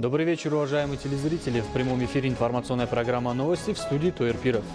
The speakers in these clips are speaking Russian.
Добрый вечер, уважаемые телезрители. В прямом эфире информационная программа «Новости», в студии Тойр Пиров.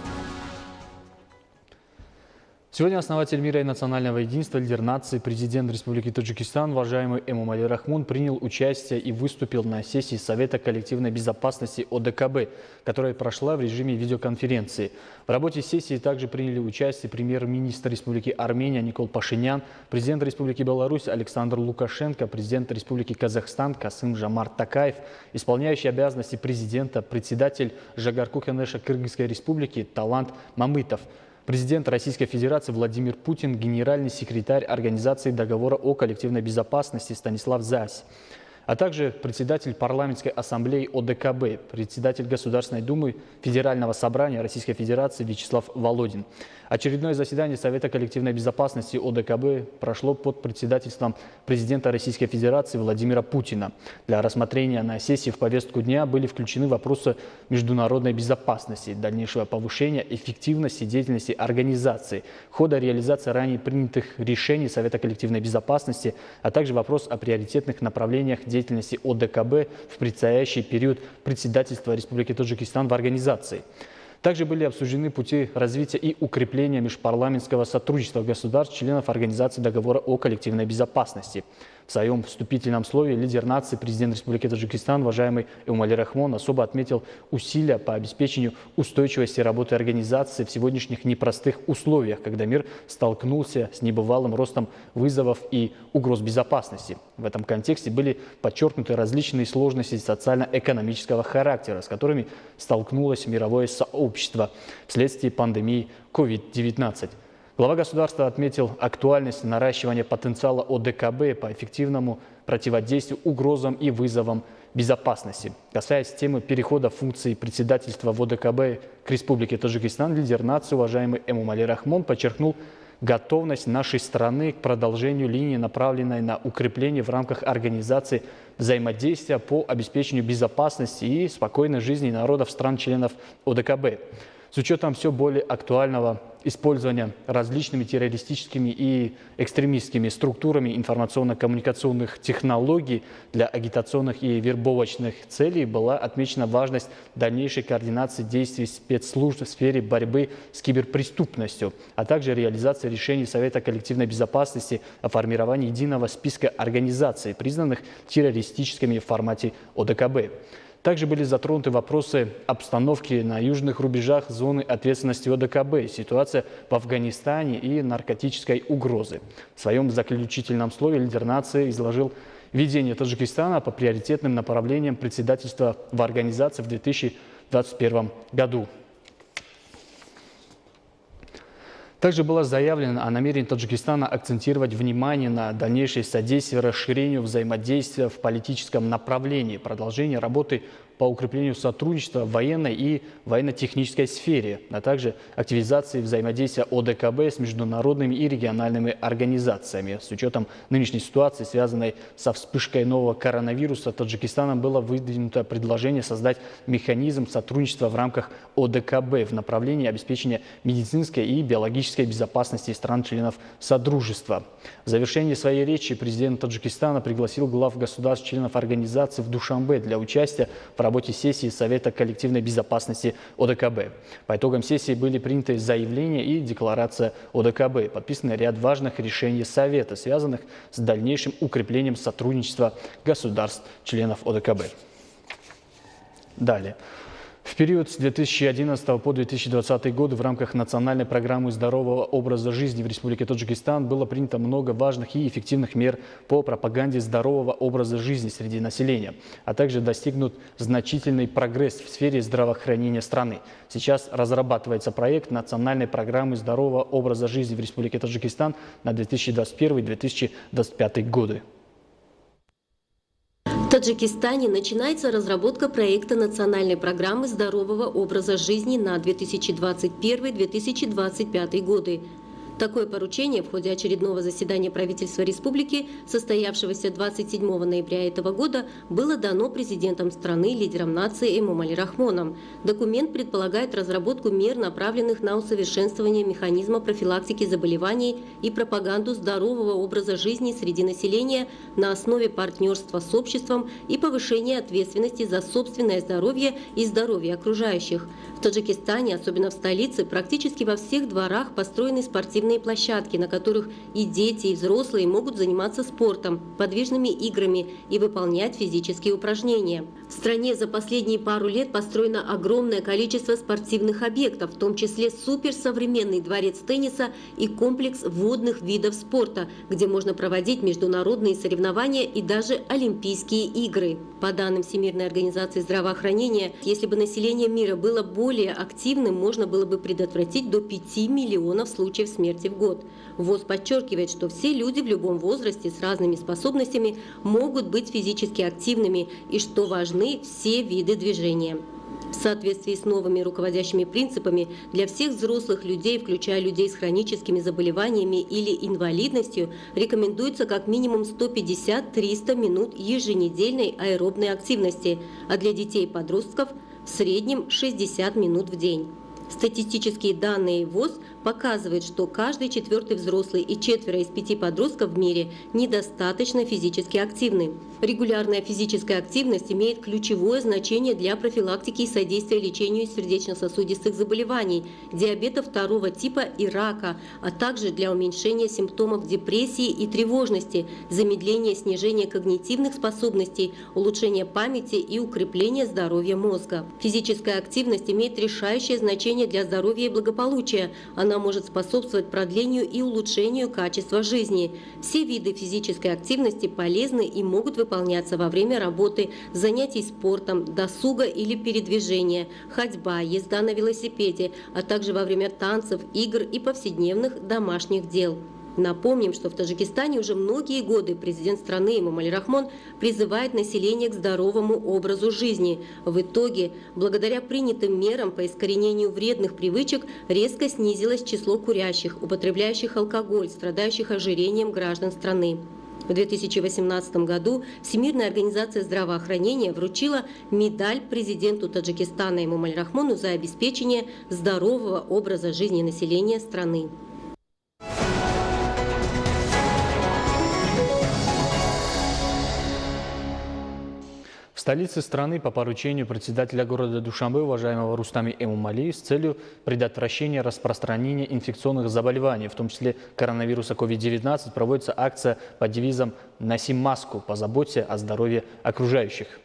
Сегодня основатель мира и национального единства, лидер нации, президент Республики Таджикистан, уважаемый Эмомали Рахмон, принял участие и выступил на сессии Совета коллективной безопасности ОДКБ, которая прошла в режиме видеоконференции. В работе сессии также приняли участие премьер-министр Республики Армения Никол Пашинян, президент Республики Беларусь Александр Лукашенко, президент Республики Казахстан Касым-Жомарт Токаев, исполняющий обязанности президента, председатель Жагарку-Кенеша Кыргызской Республики Талант Мамытов, президент Российской Федерации Владимир Путин, генеральный секретарь Организации договора о коллективной безопасности Станислав Зась, а также председатель парламентской ассамблеи ОДКБ, председатель Государственной Думы Федерального собрания Российской Федерации Вячеслав Володин. Очередное заседание Совета коллективной безопасности ОДКБ прошло под председательством президента Российской Федерации Владимира Путина. Для рассмотрения на сессии в повестку дня были включены вопросы международной безопасности, дальнейшего повышения эффективности деятельности организации, хода реализации ранее принятых решений Совета коллективной безопасности, а также вопрос о приоритетных направлениях деятельности ОДКБ в предстоящий период председательства Республики Таджикистан в организации. Также были обсуждены пути развития и укрепления межпарламентского сотрудничества государств, членов Организации договора о коллективной безопасности. В своем вступительном слове лидер нации, президент Республики Таджикистан, уважаемый Эмомали Рахмон, особо отметил усилия по обеспечению устойчивости работы организации в сегодняшних непростых условиях, когда мир столкнулся с небывалым ростом вызовов и угроз безопасности. В этом контексте были подчеркнуты различные сложности социально-экономического характера, с которыми столкнулось мировое сообщество вследствие пандемии COVID-19. Глава государства отметил актуальность наращивания потенциала ОДКБ по эффективному противодействию угрозам и вызовам безопасности. Касаясь темы перехода функций председательства в ОДКБ к Республике Таджикистан, лидер нации, уважаемый Эмомали Рахмон, подчеркнул готовность нашей страны к продолжению линии, направленной на укрепление в рамках организации взаимодействия по обеспечению безопасности и спокойной жизни народов стран-членов ОДКБ. С учетом все более актуального использования различными террористическими и экстремистскими структурами информационно-коммуникационных технологий для агитационных и вербовочных целей была отмечена важность дальнейшей координации действий спецслужб в сфере борьбы с киберпреступностью, а также реализации решений Совета коллективной безопасности о формировании единого списка организаций, признанных террористическими в формате ОДКБ. Также были затронуты вопросы обстановки на южных рубежах зоны ответственности ОДКБ, ситуация в Афганистане и наркотической угрозы. В своем заключительном слове лидер нации изложил видение Таджикистана по приоритетным направлениям председательства в организации в 2021 году. Также было заявлено о намерении Таджикистана акцентировать внимание на дальнейшее содействие расширению взаимодействия в политическом направлении, продолжение работы по укреплению сотрудничества в военной и военно-технической сфере, а также активизации взаимодействия ОДКБ с международными и региональными организациями. С учетом нынешней ситуации, связанной со вспышкой нового коронавируса, Таджикистаном было выдвинуто предложение создать механизм сотрудничества в рамках ОДКБ в направлении обеспечения медицинской и биологической безопасности стран-членов Содружества. В завершении своей речи президент Таджикистана пригласил глав государств-членов организации в Душанбе для участия в работе сессии Совета коллективной безопасности ОДКБ. По итогам сессии были приняты заявления и декларация ОДКБ. Подписаны ряд важных решений Совета, связанных с дальнейшим укреплением сотрудничества государств-членов ОДКБ. Далее. В период с 2011 по 2020 год в рамках национальной программы здорового образа жизни в Республике Таджикистан было принято много важных и эффективных мер по пропаганде здорового образа жизни среди населения, а также достигнут значительный прогресс в сфере здравоохранения страны. Сейчас разрабатывается проект национальной программы здорового образа жизни в Республике Таджикистан на 2021-2025 годы. В Таджикистане начинается разработка проекта национальной программы здорового образа жизни на 2021-2025 годы. Такое поручение в ходе очередного заседания правительства республики, состоявшегося 27 ноября этого года, было дано президентом страны, лидером нации Эмомали Рахмоном. Документ предполагает разработку мер, направленных на усовершенствование механизма профилактики заболеваний и пропаганду здорового образа жизни среди населения на основе партнерства с обществом и повышения ответственности за собственное здоровье и здоровье окружающих. В Таджикистане, особенно в столице, практически во всех дворах построены спортивные площадки, на которых и дети, и взрослые могут заниматься спортом, подвижными играми и выполнять физические упражнения. В стране за последние пару лет построено огромное количество спортивных объектов, в том числе суперсовременный дворец тенниса и комплекс водных видов спорта, где можно проводить международные соревнования и даже Олимпийские игры. По данным Всемирной организации здравоохранения, если бы население мира было более активным, можно было бы предотвратить до 5 миллионов случаев смерти в год. ВОЗ подчеркивает, что все люди в любом возрасте с разными способностями могут быть физически активными и, что важны, все виды движения. В соответствии с новыми руководящими принципами для всех взрослых людей, включая людей с хроническими заболеваниями или инвалидностью, рекомендуется как минимум 150-300 минут еженедельной аэробной активности, а для детей и подростков в среднем 60 минут в день. Статистические данные ВОЗ показывают, что каждый четвертый взрослый и 4 из 5 подростков в мире недостаточно физически активны. Регулярная физическая активность имеет ключевое значение для профилактики и содействия лечению сердечно-сосудистых заболеваний, диабета 2 типа и рака, а также для уменьшения симптомов депрессии и тревожности, замедления снижения когнитивных способностей, улучшения памяти и укрепления здоровья мозга. Физическая активность имеет решающее значение для здоровья и благополучия. Она может способствовать продлению и улучшению качества жизни. Все виды физической активности полезны и могут выполняться во время работы, занятий спортом, досуга или передвижения, ходьба, езда на велосипеде, а также во время танцев, игр и повседневных домашних дел. Напомним, что в Таджикистане уже многие годы президент страны Эмомали Рахмон призывает население к здоровому образу жизни. В итоге, благодаря принятым мерам по искоренению вредных привычек, резко снизилось число курящих, употребляющих алкоголь, страдающих ожирением граждан страны. В 2018 году Всемирная организация здравоохранения вручила медаль президенту Таджикистана Эмомали Рахмону за обеспечение здорового образа жизни населения страны. В столице страны по поручению председателя города Душанбе, уважаемого Рустами Эмомали, с целью предотвращения распространения инфекционных заболеваний, в том числе коронавируса COVID-19, проводится акция под девизом «Носи маску, позаботься о здоровье окружающих».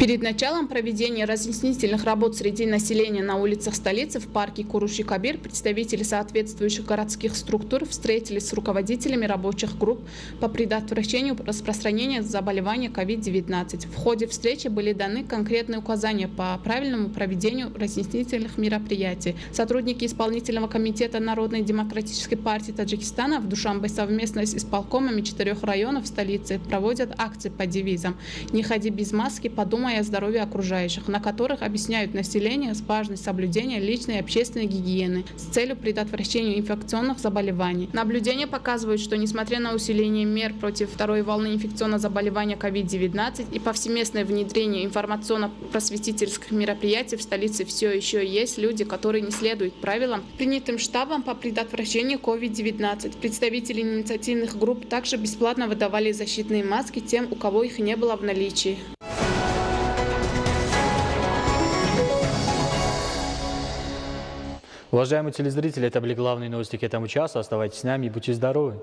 Перед началом проведения разъяснительных работ среди населения на улицах столицы в парке Куруши-Кабир представители соответствующих городских структур встретились с руководителями рабочих групп по предотвращению распространения заболевания COVID-19. В ходе встречи были даны конкретные указания по правильному проведению разъяснительных мероприятий. Сотрудники исполнительного комитета Народной демократической партии Таджикистана в Душанбе совместно с исполкомами 4 районов столицы проводят акции по девизам «Не ходи без маски, подумай о здоровье окружающих», на которых объясняют населению важность соблюдения личной и общественной гигиены с целью предотвращения инфекционных заболеваний. Наблюдения показывают, что несмотря на усиление мер против второй волны инфекционного заболевания COVID-19 и повсеместное внедрение информационно-просветительских мероприятий в столице, все еще есть люди, которые не следуют правилам, принятым штабом по предотвращению COVID-19. Представители инициативных групп также бесплатно выдавали защитные маски тем, у кого их не было в наличии. Уважаемые телезрители, это были главные новости к этому часу. Оставайтесь с нами и будьте здоровы.